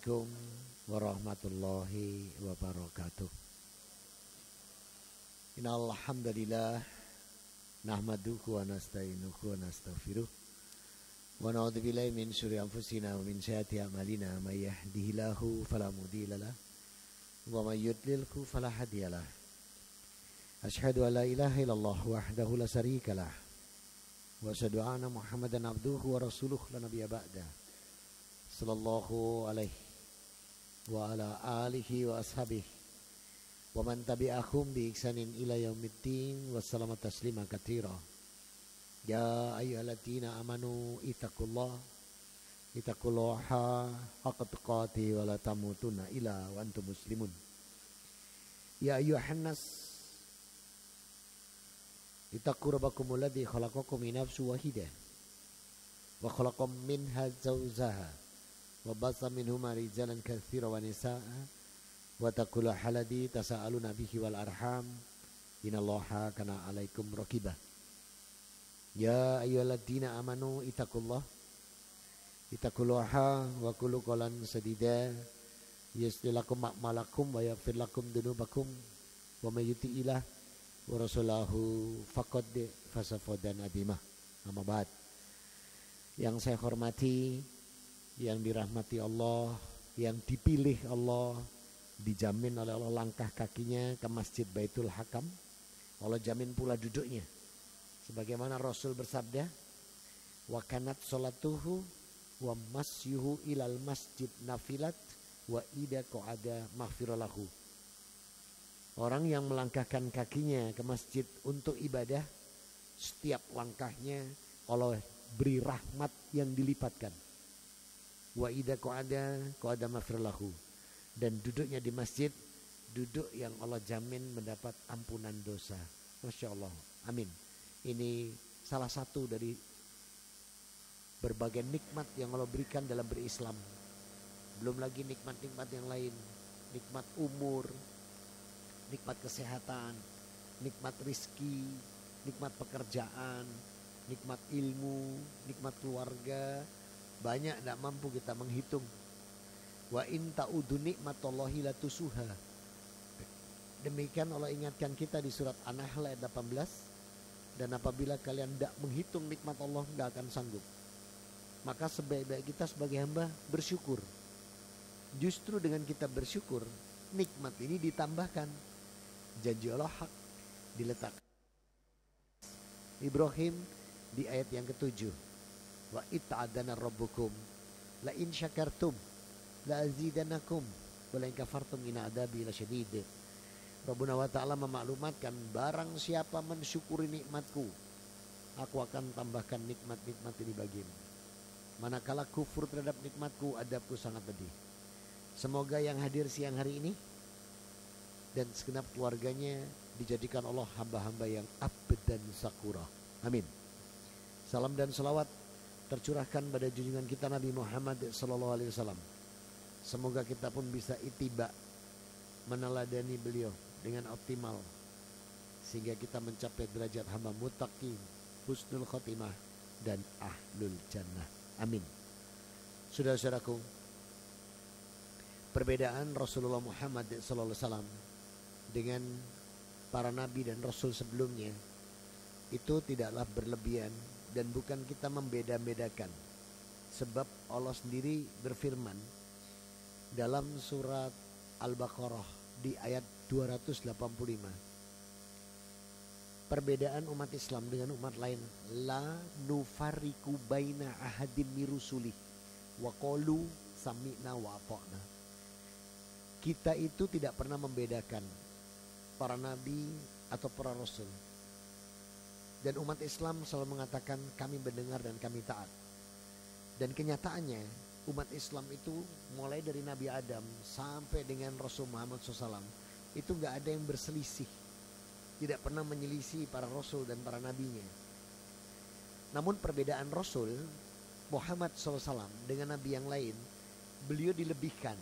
Assalamualaikum warahmatullahi wabarakatuh. Innal hamdalillah nahmaduhu wa nasta'inuhu wa nastaghfiruh wa na'udzu billahi min syururi anfusina wa min sayyiati a'malina may yahdihillahu fala mudhillalah wa may yudlilhu fala hadiyalah. Asyhadu an la ilaha illallah wahdahu la syarikalah wa asyhadu anna Muhammadan abduhu wa rasuluh la nabiyya ba'da. Sallallahu alaihi wa ala alihi wa ashabihi wa man tabi'ahum bi ihsanin ila yaumiddin wa sallama taslima katsira. Ya ayyuhalladzina amanu ittaqullaha haqqa tuqatih wa la tamutunna illa wa antum muslimun. Ya ayyuhan nas ittaqu rabbakumul ladzi khalaqakum min nafsin wahidah wa khalaqam minha zawjaha wa basa minhuma rijalan katsiran wa nisaa wa taqul haladi tasaaluna bihi wal arham innallaha kana alaikum raqibah. Ya ayyuhalladzina amanu ittaqullaha wa qulu qawlan sadida yaslih lakum a'malakum wa yaghfir lakum dzunubakum wa may yuti'illah wa rasulahu faqad fasafadan abimah. Amma ba'd. Yang saya hormati, yang dirahmati Allah, yang dipilih Allah, dijamin oleh Allah langkah kakinya ke Masjid Baitul Hakam. Allah jamin pula duduknya. Sebagaimana Rasul bersabda, wa kanat salatuhu wa masyuhu ilal masjid nafilat wa ida qa'ada maghfiralahu. Orang yang melangkahkan kakinya ke masjid untuk ibadah, setiap langkahnya Allah beri rahmat yang dilipatkan. Wa idza qa'ada maghfirlahu, dan duduknya di masjid duduk yang Allah jamin mendapat ampunan dosa. Masya Allah, amin. Ini salah satu dari berbagai nikmat yang Allah berikan dalam berislam. Belum lagi nikmat-nikmat yang lain, nikmat umur, nikmat kesehatan, nikmat rizki, nikmat pekerjaan, nikmat ilmu, nikmat keluarga. Banyak tidak mampu kita menghitung. Wa in ta'udu nikmatallahi la tusuha. Demikian Allah ingatkan kita di surat An-Nahl ayat 18. Dan apabila kalian tidak menghitung nikmat Allah, tidak akan sanggup. Maka sebaik-baik kita sebagai hamba bersyukur. Justru dengan kita bersyukur, nikmat ini ditambahkan. Janji Allah hak diletakkan Ibrahim di ayat yang ke-7. Wa ita'adana rabbukum la in syakartum la azidanakum wa la in kafartum inna adabi lasyadid. Rabbuna wa ta'ala memaklumatkan, barang siapa mensyukuri nikmatku, aku akan tambahkan nikmat-nikmat ini bagimu. Manakala kufur terhadap nikmatku, adabku sangat pedih. Semoga yang hadir siang hari ini dan segenap keluarganya dijadikan Allah hamba-hamba yang abdan sakura. Amin. Salam dan salawat tercurahkan pada junjungan kita Nabi Muhammad SAW. Semoga kita pun bisa ittiba, meneladani beliau dengan optimal, sehingga kita mencapai derajat hamba muttaqin, husnul khotimah, dan ahlul jannah. Amin. Saudara-saudaraku, perbedaan Rasulullah Muhammad SAW dengan para nabi dan rasul sebelumnya itu tidaklah berlebihan. Dan bukan kita membeda-bedakan. Sebab Allah sendiri berfirman dalam surat Al-Baqarah di ayat 285. Perbedaan umat Islam dengan umat lain. La nufariku baina ahadim mirusuli wa qalu sami'na wa ata'na. Kita itu tidak pernah membedakan para nabi atau para rasul. Dan umat Islam selalu mengatakan kami mendengar dan kami taat. Dan kenyataannya umat Islam itu mulai dari Nabi Adam sampai dengan Rasul Muhammad SAW itu gak ada yang berselisih. Tidak pernah menyelisih para Rasul dan para nabinya. Namun perbedaan Rasul Muhammad SAW dengan nabi yang lain, beliau dilebihkan.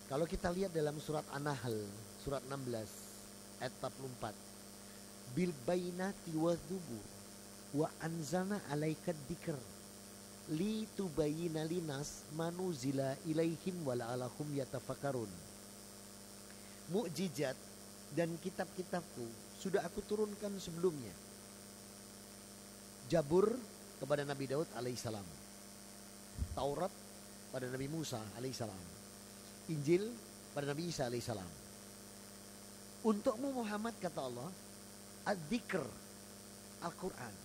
Kalau kita lihat dalam surat An-Nahl, surat 16 ayat 44. Bil bainati wa dzubur wa anzalna alaika dzikr li tubayyina linas manuzila ilaihim wa la'alahum yatafakkarun. Mukjizat dan kitab-kitabku sudah aku turunkan sebelumnya. Zabur kepada Nabi Daud alaihissalam, Taurat pada Nabi Musa alaihissalam, Injil pada Nabi Isa alaihissalam. Untukmu Muhammad, kata Allah, adzikr, Al-Quran,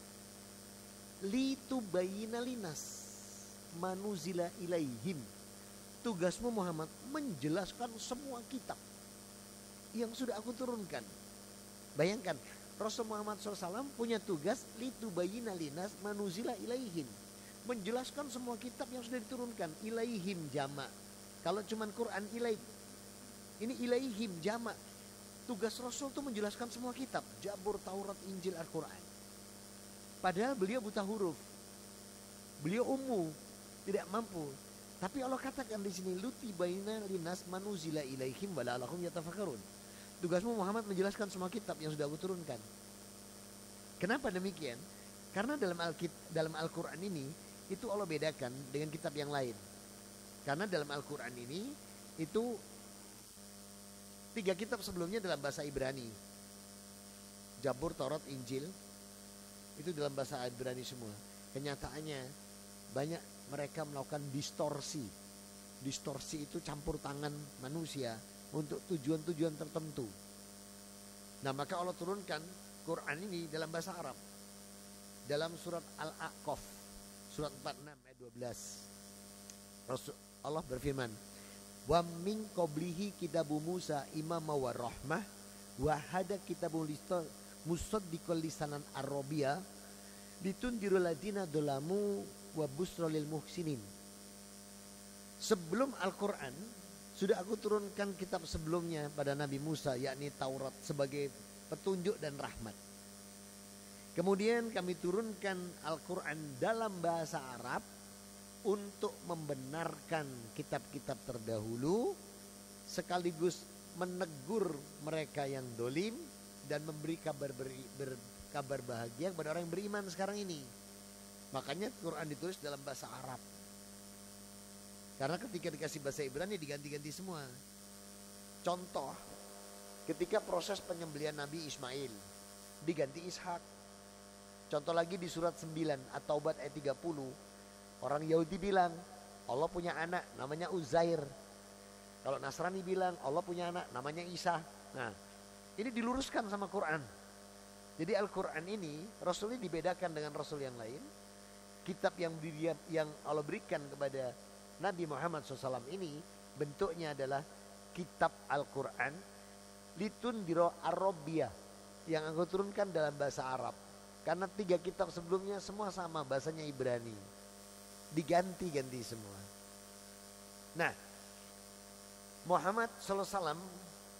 litubayyina linas manuzila ilaihim. Tugasmu Muhammad menjelaskan semua kitab yang sudah aku turunkan. Bayangkan, Rasul Muhammad SAW punya tugas litubayyina linas manuzila ilaihim, menjelaskan semua kitab yang sudah diturunkan. Ilaihim jamak. Kalau cuman Quran ilaih, ini ilaihim jamak. Tugas Rasul itu menjelaskan semua kitab, Zabur, Taurat, Injil, Al-Quran. Padahal beliau buta huruf, beliau ummu, tidak mampu. Tapi Allah katakan di sini, lutibayyina linas manuzila ilaihim wa la'allahum yatafakkarun. Tugasmu Muhammad menjelaskan semua kitab yang sudah aku turunkan. Kenapa demikian? Karena dalam Al-Quran ini itu Allah bedakan dengan kitab yang lain. Karena dalam Al-Quran ini itu 3 kitab sebelumnya dalam bahasa Ibrani. Zabur, Taurat, Injil itu dalam bahasa Ibrani semua. Kenyataannya banyak mereka melakukan distorsi. Distorsi itu campur tangan manusia untuk tujuan-tujuan tertentu. Nah, maka Allah turunkan Quran ini dalam bahasa Arab. Dalam surat Al-A'qaf, surat 46 ayat 12. Allah berfirman, wa min qablihi kitabu Musa imama wa rahmah wa hada kitabul musaddiqal lisanan arabiyya litundirul ladina dolamu wa busra lil muhsinin. Sebelum Al-Quran sudah aku turunkan kitab sebelumnya pada Nabi Musa, yakni Taurat, sebagai petunjuk dan rahmat. Kemudian kami turunkan Al-Quran dalam bahasa Arab untuk membenarkan kitab-kitab terdahulu, sekaligus menegur mereka yang dolim dan memberi kabar bahagia kepada orang yang beriman sekarang ini. Makanya Quran ditulis dalam bahasa Arab. Karena ketika dikasih bahasa Ibrani diganti-ganti semua. Contoh, ketika proses penyembelihan Nabi Ismail diganti Ishak. Contoh lagi di surat 9 At-Taubah ayat 30. Orang Yahudi bilang Allah punya anak namanya Uzair. Kalau Nasrani bilang Allah punya anak namanya Isa. Nah, ini diluruskan sama Quran. Jadi Al-Quran ini Rasulnya dibedakan dengan Rasul yang lain. Kitab yang Allah berikan kepada Nabi Muhammad SAW ini bentuknya adalah kitab Al-Quran litundiro Arabiyah, yang aku turunkan dalam bahasa Arab. Karena 3 kitab sebelumnya semua sama, bahasanya Ibrani. Diganti-ganti semua. Nah, Muhammad SAW,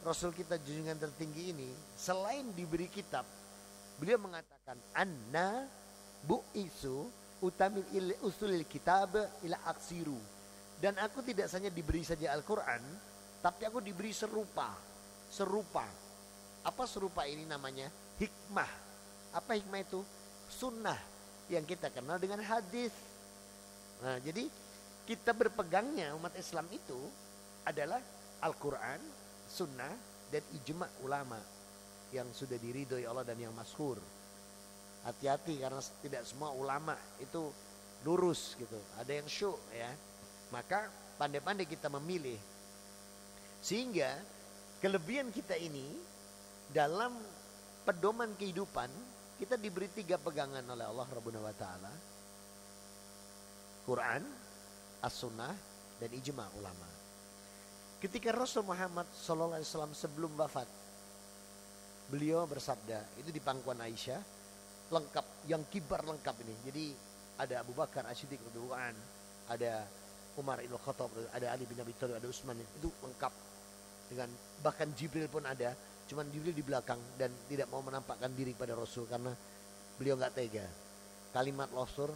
Rasul kita junjungan tertinggi ini, selain diberi kitab, beliau mengatakan anna bu'isu utamil usulil kitab ila aksiru. Dan aku tidak hanya diberi saja Al-Quran, tapi aku diberi serupa. Apa serupa ini namanya? Hikmah. Apa hikmah itu? Sunnah yang kita kenal dengan hadis. Nah, jadi kita berpegangnya umat Islam itu adalah Al-Quran, Sunnah, dan ijma' ulama yang sudah diridhoi Allah dan yang masyhur. Hati-hati karena tidak semua ulama itu lurus gitu. Ada yang syuk ya. Maka pandai-pandai kita memilih. Sehingga kelebihan kita ini dalam pedoman kehidupan, kita diberi 3 pegangan oleh Allah Rabbuna wa ta'ala. Quran, As-Sunnah, dan ijma' ulama. Ketika Rasul Muhammad SAW sebelum wafat, beliau bersabda, itu di pangkuan Aisyah, lengkap, yang kibar lengkap ini. Jadi ada Abu Bakar As-Siddiq radhiyallahu anhu, ada Umar ibn Khattab, ada Ali bin Abi Thalib, ada Utsman, itu lengkap. Dengan bahkan Jibril pun ada, cuman Jibril di belakang dan tidak mau menampakkan diri pada Rasul karena beliau enggak tega. Kalimat Rasul,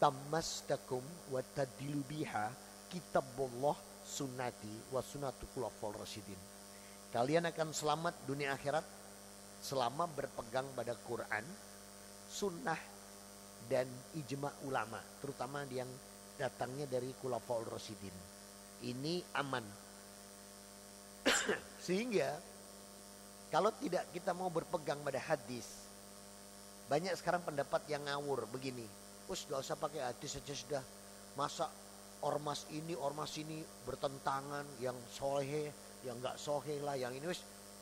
tamastakum wa tadilu biha kitabullah sunnati wa sunnatu khulafa'ir rasyidin. Kalian akan selamat dunia akhirat selama berpegang pada Quran, sunnah, dan ijma' ulama, terutama yang datangnya dari Khulafaul Rasyidin. Ini aman. Sehingga kalau tidak kita mau berpegang pada hadis, banyak sekarang pendapat yang ngawur begini. Gak usah pakai hadis saja sudah. Masa ormas ini bertentangan, yang soleh, yang gak soleh lah, yang ini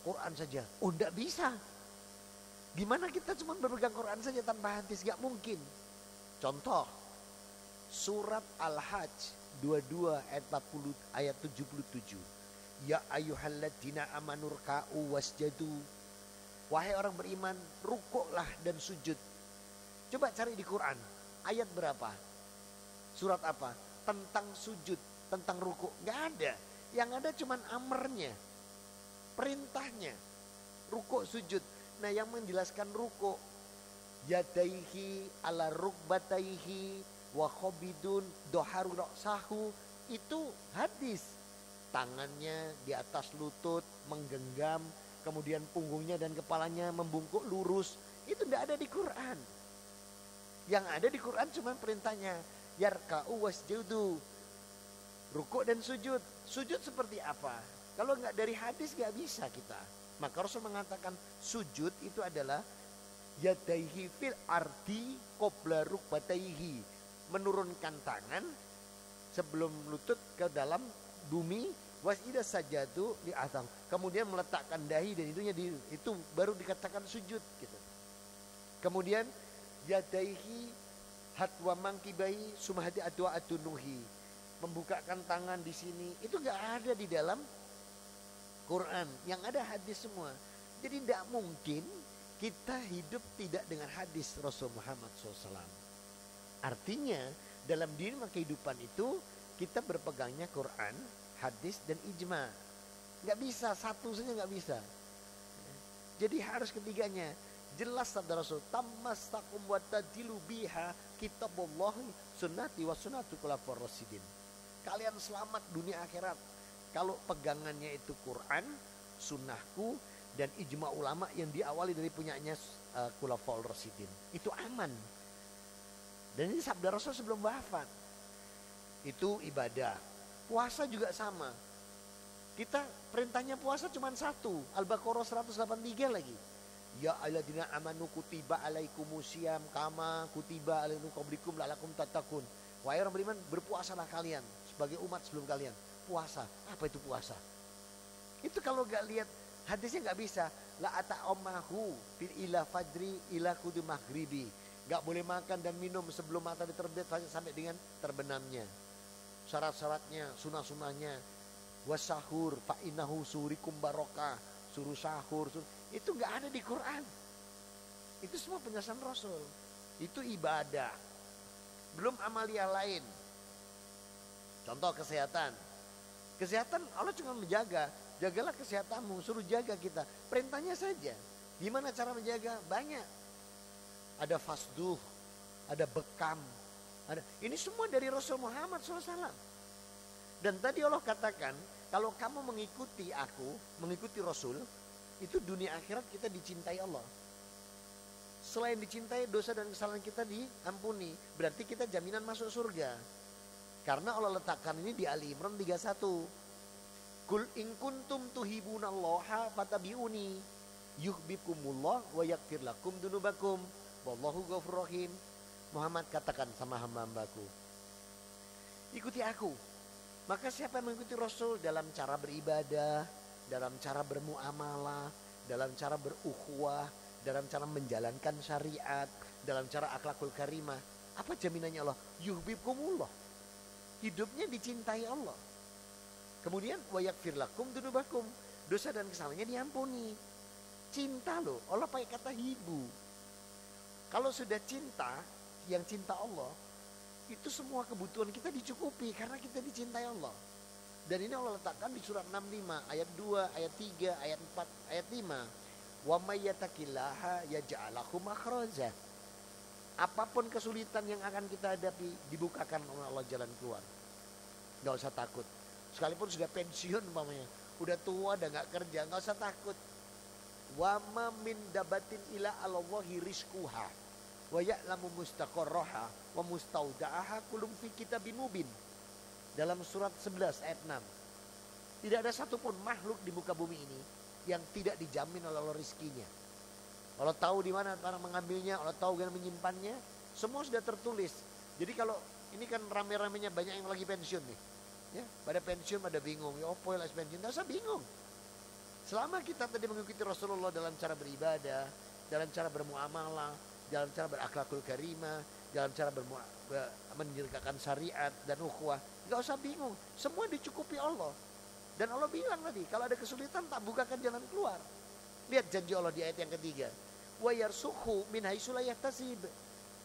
Quran saja. Oh enggak bisa. Gimana kita cuma berpegang Quran saja tanpa hadis? Gak mungkin. Contoh, surat Al-Hajj 22 ayat 40 ayat 77. Ya ayyuhalladzina amanur ka'u wasjadu. Wahai orang beriman, rukuklah dan sujud. Coba cari di Quran, ayat berapa? Surat apa? Tentang sujud, tentang rukuk. Gak ada. Yang ada cuman amarnya, perintahnya. Rukuk sujud. Nah yang menjelaskan rukuk, yadaihi ala rukbataihi wa khobidun doharu roksahu, itu hadis. Tangannya di atas lutut menggenggam, kemudian punggungnya dan kepalanya membungkuk lurus. Itu tidak ada di Quran. Yang ada di Quran cuma perintahnya yarka'u wasjudu, rukuk dan sujud. Sujud seperti apa? Kalau nggak dari hadis nggak bisa kita. Maka Rasul mengatakan sujud itu adalah yadaihi fil ardi qabla rukbataihi, menurunkan tangan sebelum lutut ke dalam bumi, wasida sajadu di atas, kemudian meletakkan dahi dan itunya itu baru dikatakan sujud gitu. Kemudian yadaihi hatwa mangkibai sumahati adwa adunuhi, membukakan tangan di sini, itu nggak ada di dalam Quran, yang ada hadis semua. Jadi tidak mungkin kita hidup tidak dengan hadis Rasul Muhammad SAW. Artinya dalam diri kehidupan itu kita berpegangnya Quran, hadis dan ijma. Gak bisa, satu saja gak bisa. Jadi harus ketiganya. Jelas sabda Rasul, tammastakum wa tadilu biha kitabullahi sunnati wa sunnatu khulafaur rasyidin. Kalian selamat dunia akhirat kalau pegangannya itu Quran, sunnahku, dan ijma ulama yang diawali dari punyanya khulafaul rasyidin. Itu aman. Dan ini sabda Rasul sebelum wafat. Itu ibadah. Puasa juga sama. Kita perintahnya puasa cuma satu. Al-Baqarah 183 lagi. Ya ayyuhalladzina amanu kutiba alaikumusiyam kama kutiba alaikum qablikum la'allakum tattaqun. Wahai orang beriman, berpuasalah kalian sebagai umat sebelum kalian. Puasa. Apa itu puasa? Itu kalau gak lihat hadisnya gak bisa. La ata'amahu fil ila fajri ila kudu maghribi. Gak boleh makan dan minum sebelum matahari terbit sampai dengan terbenamnya. Syarat-syaratnya, sunah-sunahnya. Wasahur fa innahu surikum barokah. Suruh sahur. Itu gak ada di Quran. Itu semua penjelasan Rasul. Itu ibadah. Belum amalia lain. Contoh kesehatan. Kesehatan Allah cuma menjaga. Jagalah kesehatanmu, suruh jaga kita. Perintahnya saja. Gimana cara menjaga? Banyak. Ada fasduh, ada bekam. Ini semua dari Rasul Muhammad SAW. Dan tadi Allah katakan, kalau kamu mengikuti aku, mengikuti Rasul, itu dunia akhirat kita dicintai Allah. Selain dicintai, dosa dan kesalahan kita diampuni. Berarti kita jaminan masuk surga. Karena Allah letakkan ini di Ali Imran 31. Kul in kuntum tuhibunallaha fatabi'uni yuhibbukumullah wa yaghfir lakum dunubakum wallahu ghafurur rahim. Muhammad katakan sama hamba-hambaku, ikuti aku. Maka siapa yang mengikuti Rasul dalam cara beribadah, dalam cara bermuamalah, dalam cara berukhuwah, dalam cara menjalankan syariat, dalam cara akhlakul karimah, apa jaminannya Allah? Yuhibbukumullah. Hidupnya dicintai Allah. Kemudian wa yaghfir lakum dunubakum, dosa dan kesalahannya diampuni. Cinta loh, Allah pakai kata hibu. Kalau sudah cinta, yang cinta Allah, itu semua kebutuhan kita dicukupi karena kita dicintai Allah. Dan ini Allah letakkan di surat 65 ayat 2, ayat 3, ayat 4, ayat 5. Wa may yattaqillaha yaj'al lahu makhraja. Apapun kesulitan yang akan kita hadapi, dibukakan oleh Allah jalan keluar. Gak usah takut. Sekalipun sudah pensiun umpamanya, udah tua dan gak kerja, gak usah takut. Wa ma min dabatin ila Allahi rizquha. Wa ya'lamu mustaqarraha wa mustauda'aha kullum fi kitabim mubin. Dalam surat 11 ayat 6. Tidak ada satupun makhluk di muka bumi ini yang tidak dijamin oleh Allah rizkinya. Allah tahu di mana cara mengambilnya, Allah tahu bagaimana menyimpannya, semua sudah tertulis. Jadi kalau ini kan rame-ramenya banyak yang lagi pensiun nih. Ya, pada pensiun pada bingung, ya opo lah pensiun, enggak usah bingung. Selama kita tadi mengikuti Rasulullah dalam cara beribadah, dalam cara bermuamalah, dalam cara berakhlakul karimah, dalam cara menegakkan syariat dan ukhuwah, enggak usah bingung. Semua dicukupi Allah. Dan Allah bilang tadi, kalau ada kesulitan tak bukakan jalan keluar. Lihat janji Allah di ayat yang ketiga. Wa yarsuhu min haitsu la yahtasib.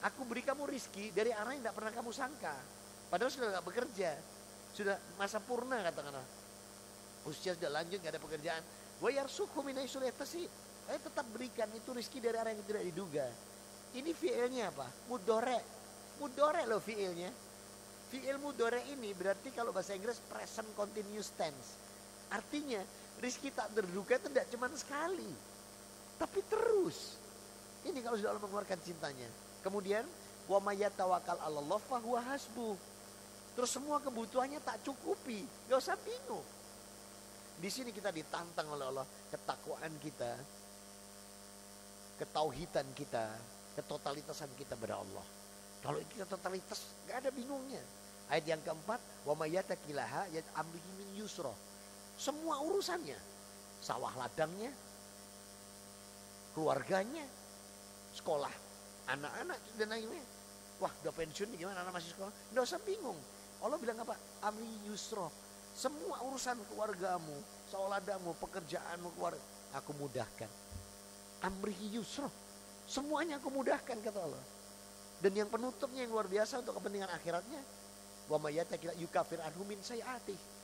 Aku beri kamu rizki dari arah yang tidak pernah kamu sangka. Padahal sudah tidak bekerja. Sudah masa purna katakanlah. Usia sudah lanjut, tidak ada pekerjaan. Wa yarsuhu min haitsu la yahtasib. Tetap berikan itu rizki dari arah yang tidak diduga. Ini fiilnya apa? Mudhari. Mudhari loh fiilnya. Fiil mudhari ini berarti kalau bahasa Inggris present continuous tense. Artinya rizki tak terduga itu tidak cuma sekali, tapi terus. Ini kalau sudah Allah mengeluarkan cintanya. Kemudian wa may yatawakkal 'alallah fa huwa hasbuh. Terus semua kebutuhannya tak cukupi, gak usah bingung. Di sini kita ditantang oleh Allah, ketakwaan kita, ketauhidan kita, ketotalitasan kita kepada Allah. Kalau kita totalitas, gak ada bingungnya. Ayat yang keempat, wa may yattaqillaha yaj'alhu min yusra. Semua urusannya, sawah ladangnya, keluarganya, sekolah, anak-anak dan lainnya. Wah, udah pensiun nih, gimana anak masih sekolah? Nggak usah bingung. Allah bilang apa? Amri yusra. Semua urusan keluargamu, sawah ladangmu, pekerjaanmu, keluarga, aku mudahkan. Amri yusra. Semuanya aku mudahkan kata Allah. Dan yang penutupnya yang luar biasa untuk kepentingan akhiratnya, wa may yattaqillah yukaffir anhu min sayyi'atihi.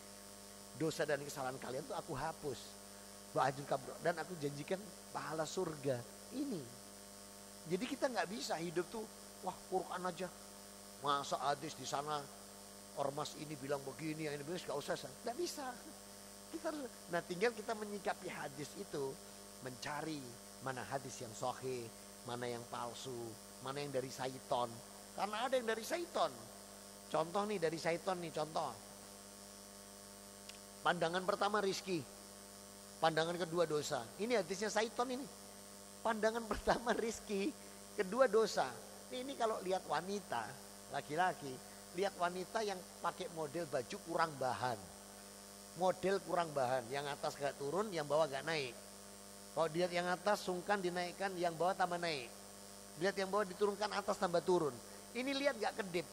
Dosa dan kesalahan kalian tuh aku hapus. Dan aku janjikan pahala surga. Ini. Jadi kita nggak bisa hidup tuh, wah Quran aja. Masa hadis di sana ormas ini bilang begini, yang ini bilang nggak usah. Nggak bisa. Nah tinggal kita menyikapi hadis itu, mencari mana hadis yang sahih, mana yang palsu, mana yang dari syaiton. Karena ada yang dari syaiton. Contoh nih dari syaiton nih contoh. Pandangan pertama rizki, pandangan kedua dosa. Ini hadisnya syaiton ini. Pandangan pertama rizki, kedua dosa. Ini kalau lihat wanita, laki-laki, lihat wanita yang pakai model baju kurang bahan. Model kurang bahan, yang atas gak turun, yang bawah gak naik. Kalau dilihat yang atas sungkan dinaikkan, yang bawah tambah naik. Lihat yang bawah diturunkan, atas tambah turun. Ini lihat gak kedip.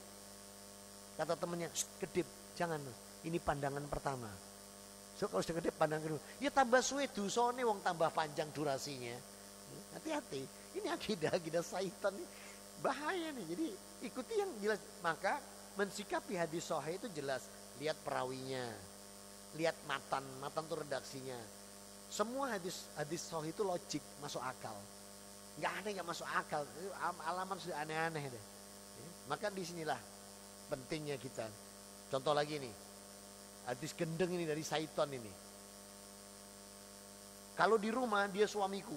Kata temennya, kedip, jangan. Ini pandangan pertama. So kalau sudah kedip pandangan kedua, ya tambah suwe dusone wong tambah panjang durasinya. Hati-hati, ini akidah syaitan nih. Bahaya nih, jadi ikuti yang jelas. Maka mensikapi hadis sahih itu jelas. Lihat perawinya, lihat matan itu redaksinya. Semua hadis sahih itu logik, masuk akal. Gak ada yang gak masuk akal, alaman sudah aneh-aneh deh. Maka disinilah pentingnya kita. Contoh lagi nih. Hadis gendeng ini dari syaitan ini. Kalau di rumah dia suamiku.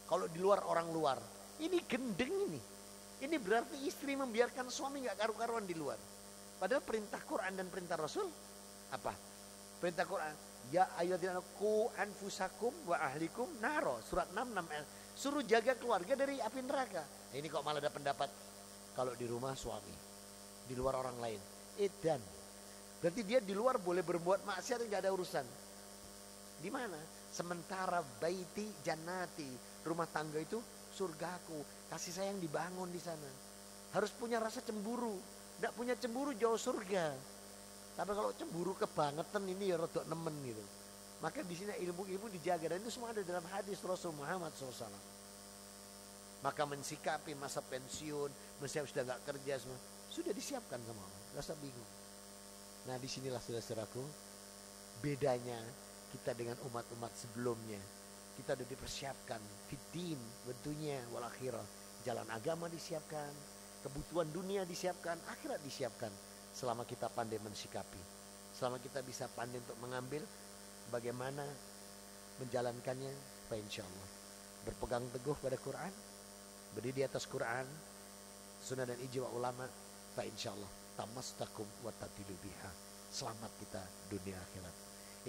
Kalau di luar orang luar. Ini gendeng ini. Ini berarti istri membiarkan suami gak karu-karuan di luar. Padahal perintah Quran dan perintah Rasul apa? Perintah Quran, ya ayyuhalladzina qu anfusakum wa ahlikum naro. Surat 66 suruh jaga keluarga dari api neraka. Nah, ini kok malah ada pendapat kalau di rumah suami, di luar orang lain. Edan. Berarti dia di luar boleh berbuat maksiat, tidak ada urusan. Di mana? Sementara baiti jannati, rumah tangga itu surgaku, kasih sayang dibangun di sana. Harus punya rasa cemburu. Tidak punya cemburu jauh surga. Tapi kalau cemburu kebangetan ini ya rodok nemen gitu. Maka di sini ilmu-ilmu dijaga dan itu semua ada dalam hadis Rasul Muhammad SAW. Maka mensikapi masa pensiun, mensikapi sudah nggak kerja semua, sudah disiapkan sama Allah. Gak usah bingung. Nah disinilah saudara-saudaraku bedanya kita dengan umat-umat sebelumnya. Kita sudah dipersiapkan fiddin, dunya wal akhirah. Jalan agama disiapkan, kebutuhan dunia disiapkan, akhirat disiapkan. Selama kita pandai mensikapi, selama kita bisa pandai untuk mengambil bagaimana menjalankannya, insya Allah berpegang teguh pada Quran, berdiri di atas Quran, sunnah dan ijma ulama, fa insyaallah tamastakum wa tatilu biha. Selamat kita dunia akhirat.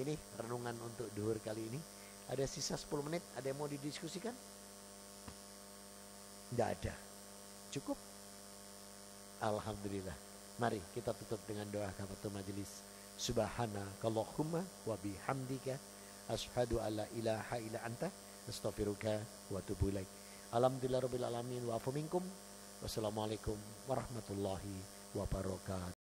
Ini renungan untuk duhur kali ini. Ada sisa 10 menit, ada yang mau didiskusikan? Tidak ada. Cukup? Alhamdulillah. Mari kita tutup dengan doa kafatul majelis. Subhanakallahumma wa bihamdika asyhadu alla ilaha illa anta astaghfiruka wa atubu ilaik. Alhamdulillahirabbil alamin wa afu minkum. Wassalamualaikum warahmatullahi wabarakatuh.